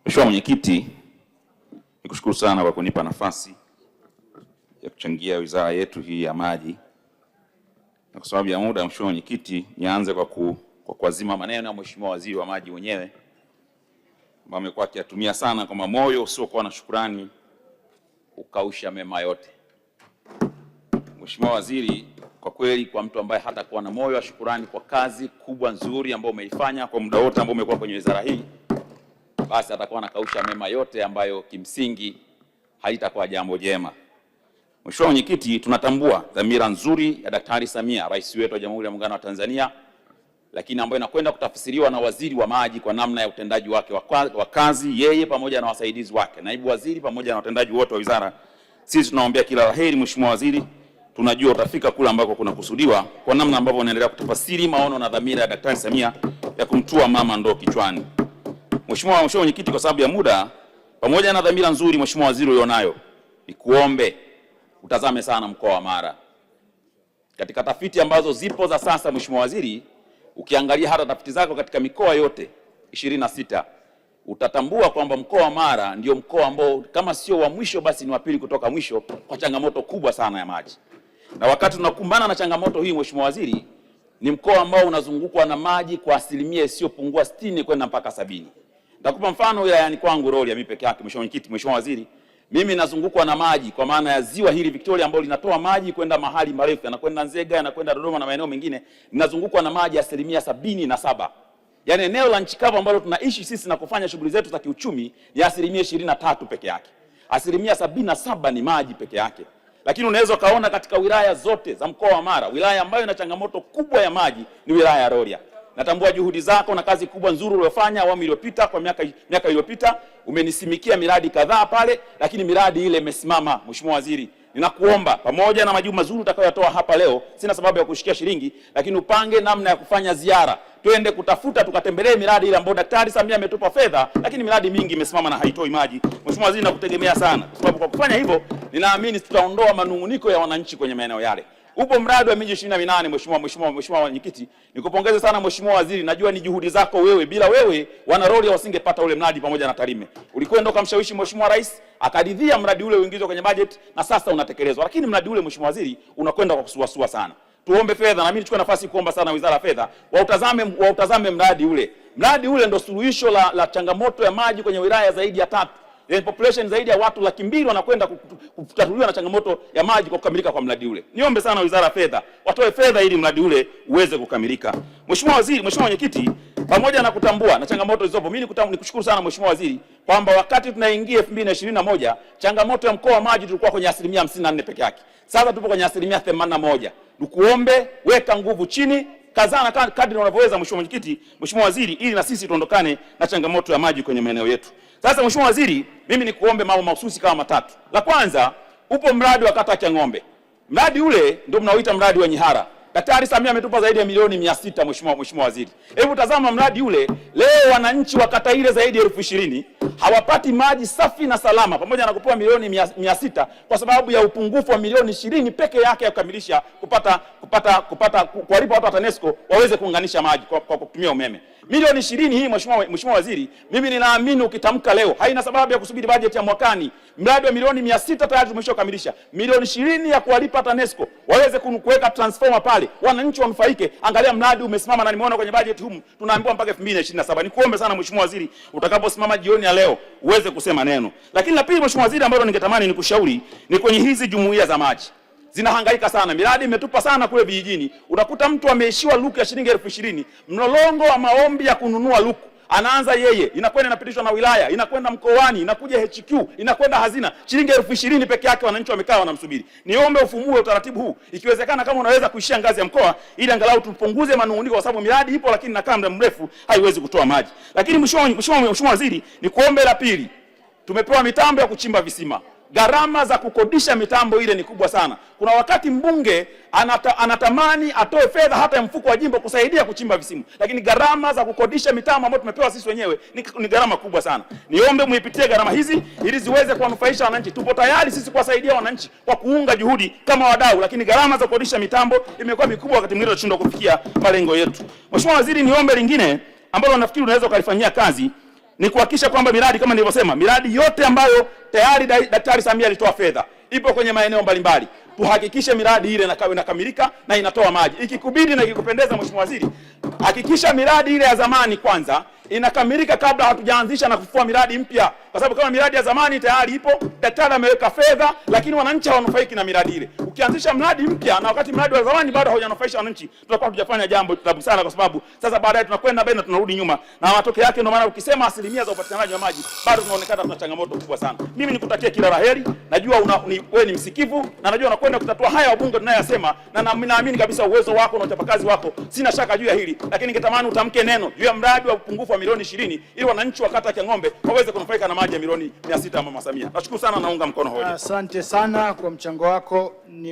Mheshimiwa Mwenyekiti, nikushukuru sana kwa kunipa nafasi ya kuchangia wizara yetu hii ya maji. Na kwa sababu ya muda, Mheshimiwa Mwenyekiti, nianze kwa kuazima maneno ya Mheshimiwa Waziri wa Maji mwenyewe ambaye amekuwa akiyatumia sana kama moyo usiokuwa na shukrani ukausha mema yote. Mheshimiwa Waziri, kwa kweli kwa mtu ambaye hata kuwa na moyo wa shukrani kwa kazi kubwa nzuri ambayo umeifanya kwa muda wote ambao umekuwa kwenye wizara hii, basi atakuwa anakausha mema yote ambayo kimsingi halitakuwa jambo jema. Mheshimiwa Mwenyekiti, tunatambua dhamira nzuri ya Daktari Samia, Rais wetu wa Jamhuri ya Muungano wa Tanzania, lakini ambayo inakwenda kutafsiriwa na Waziri wa Maji kwa namna ya utendaji wake wa kazi, yeye pamoja na wasaidizi wake, naibu waziri pamoja na watendaji wote wa wizara. Sisi tunaombea kila laheri Mheshimiwa Waziri, tunajua utafika kule ambako kuna kusudiwa kwa namna ambavyo unaendelea kutafasiri maono na dhamira ya Daktari Samia ya kumtua mama ndoo kichwani. Mheshimiwa Mwenyekiti, kwa sababu ya muda, pamoja na dhamira nzuri Mheshimiwa Waziri ulionayo, nikuombe utazame sana mkoa wa Mara. Katika tafiti ambazo zipo za sasa Mheshimiwa Waziri, ukiangalia hata tafiti zako katika mikoa yote 26, utatambua kwamba mkoa wa Mara ndio mkoa ambao kama sio wa mwisho basi ni wa pili kutoka mwisho kwa changamoto kubwa sana ya maji. Na wakati tunakumbana na changamoto hii Mheshimiwa Waziri, ni mkoa ambao unazungukwa na maji kwa asilimia isiyopungua 60 kwenda mpaka 70. Nitakupa mfano wilayani kwangu Rorya mimi peke yake Mheshimiwa Mwenyekiti, Mheshimiwa Waziri, mimi nazungukwa na maji kwa maana ya ziwa hili Victoria ambalo linatoa maji kwenda mahali marefu, yanakwenda Nzega, yanakwenda Dodoma na maeneo mengine, ninazungukwa na maji asilimia 77. Yaani eneo la nchi kavu ambalo tunaishi sisi na kufanya shughuli zetu za kiuchumi ni asilimia 23 peke yake. Asilimia 77 ni maji peke yake. Lakini unaweza kaona katika wilaya zote za mkoa wa Mara, wilaya ambayo ina changamoto kubwa ya maji ni wilaya ya Rorya. Natambua juhudi zako na kazi kubwa nzuri uliyofanya awamu iliyopita, kwa miaka iliyopita. Umenisimikia miradi kadhaa pale, lakini miradi ile imesimama. Mheshimiwa Waziri, ninakuomba pamoja na majibu mazuri utakayotoa hapa leo, sina sababu ya kushikia shilingi, lakini upange namna ya kufanya ziara. Twende kutafuta tukatembelee miradi ile ambayo Daktari Samia ametupa fedha, lakini miradi mingi imesimama na haitoi maji. Mheshimiwa Waziri, nakutegemea sana, kwa sababu kwa kufanya hivyo ninaamini tutaondoa manunguniko ya wananchi kwenye maeneo yale. Upo mradi wa miji 28 Mheshimiwa Mwenyekiti, nikupongeze sana Mheshimiwa Waziri, najua ni juhudi zako wewe, bila wewe wana Rorya wasingepata ule mradi pamoja na Tarime. Ulikwenda kumshawishi Mheshimiwa Rais, akaridhia mradi ule uingizwe kwenye budget na sasa unatekelezwa. Lakini mradi ule Mheshimiwa Waziri unakwenda kwa kusuasua sana. Tuombe fedha, na mimi nichukue nafasi kuomba sana Wizara ya Fedha wautazame mradi ule. Mradi ule ndio suluhisho la changamoto ya maji kwenye wilaya zaidi ya 3. Population zaidi ya watu 200,000 wanakwenda kutatuliwa na changamoto ya maji kwa kukamilika kwa mradi ule. Niombe sana Wizara ya Fedha watoe fedha ili mradi ule uweze kukamilika. Mheshimiwa Waziri, Mheshimiwa Mwenyekiti, pamoja na kutambua na changamoto zilizopo, mimi nikushukuru sana Mheshimiwa Waziri kwamba wakati tunaingia 2021 changamoto ya mkoa wa maji tulikuwa kwenye asilimia 54 peke yake. Sasa tupo kwenye asilimia 81. Nikuombe weka nguvu chini, kazana kadri unavyoweza Mheshimiwa Mwenyekiti, Mheshimiwa Waziri, ili na sisi tuondokane na changamoto ya maji kwenye maeneo yetu. Sasa Mheshimiwa Waziri, mimi nikuombe mambo mahususi kama matatu. La kwanza, upo mradi wa kata ya Ng'ombe. Mradi ule ndio mnaoita mradi wa Nyihara. Daktari Samia ametupa zaidi ya milioni 600 Mheshimiwa Waziri. Hebu tazama mradi ule, leo wananchi wa kata ile zaidi ya 20,000 hawapati maji safi na salama pamoja na kupewa milioni 600 kwa sababu ya upungufu wa milioni 20 peke yake ya kukamilisha kuwalipa watu wa TANESCO waweze kuunganisha maji kwa kutumia umeme. Milioni 20 hii Mheshimiwa Waziri, mimi ninaamini ukitamka leo haina sababu ya kusubiri bajeti ya mwakani. Mradi wa milioni 600 tayari tumeshakamilisha. Milioni 20 ya kuwalipa TANESCO waweze kuweka transformer pale, wananchi wanufaike. Angalia mradi umesimama na nimeona kwenye bajeti humu tunaambiwa mpaka 2027. Nikuombe sana Mheshimiwa Waziri, utakaposimama jioni ya leo uweze kusema neno. Lakini la pili Mheshimiwa Waziri, ambalo ningetamani nikushauri ni kwenye hizi jumuiya za maji. Zinahangaika sana, miradi imetupa sana kule vijijini. Unakuta mtu ameishiwa luku ya shilingi 20,000, mlolongo wa maombi ya kununua luku anaanza yeye, inakwenda inapitishwa na wilaya, inakwenda mkoani, inakuja HQ, inakwenda hazina, shilingi 20,000 peke yake wananchi wamekaa wanamsubiri. Niombe ufumue utaratibu huu, ikiwezekana kama unaweza kuishia ngazi ya mkoa ili angalau tupunguze manunguniko, kwa sababu miradi ipo lakini nakaa muda mrefu haiwezi kutoa maji. Lakini Mheshimiwa Waziri, ni kuombe la pili, tumepewa mitambo ya kuchimba visima. Gharama za kukodisha mitambo ile ni kubwa sana. Kuna wakati mbunge anatamani atoe fedha hata ya mfuko wa jimbo kusaidia kuchimba visima, lakini gharama za kukodisha mitambo ambayo tumepewa sisi wenyewe ni gharama kubwa sana. Niombe muipitie gharama hizi ili ziweze kuwanufaisha wananchi. Tupo tayari sisi kuwasaidia wananchi kwa kuunga juhudi kama wadau, lakini gharama za kukodisha mitambo imekuwa mikubwa, wakati mwingine tunashindwa kufikia malengo yetu. Mheshimiwa Waziri, niombe lingine ambalo nafikiri unaweza kulifanyia kazi. ni kuhakikisha kwamba miradi kama nilivyosema, miradi yote ambayo tayari Daktari Samia alitoa fedha ipo kwenye maeneo mbalimbali, tuhakikishe miradi ile inakamilika na inatoa maji. Ikikubidi na ikikupendeza, Mheshimiwa Waziri, hakikisha miradi ile ya zamani kwanza inakamilika kabla hatujaanzisha na kufua miradi mpya, kwa sababu kama miradi ya zamani tayari ipo, daktari ameweka fedha, lakini wananchi hawanufaiki na miradi ile. Ukianzisha mradi mpya na wakati mradi wa zamani bado haujanufaisha wananchi, tutakuwa hatujafanya jambo la busara, kwa sababu sasa baadaye tunakwenda mbele na tunarudi nyuma, na matokeo yake ndio maana ukisema asilimia za upatikanaji wa maji bado tunaonekana tuna changamoto kubwa sana. Mimi nikutakia kila laheri, najua wewe ni msikivu na najua unakwenda kutatua haya wabunge tunayosema, na naamini kabisa uwezo wako na uchapakazi wako, sina shaka juu ya hili, lakini ningetamani utamke neno juu ya mradi wa upungufu wa milioni 20 ili wananchi wa kata ya Kiang'ombe waweze kunufaika na maji ya milioni 600 Mama Samia. Nashukuru sana, naunga mkono hoja. Asante sana kwa mchango wako.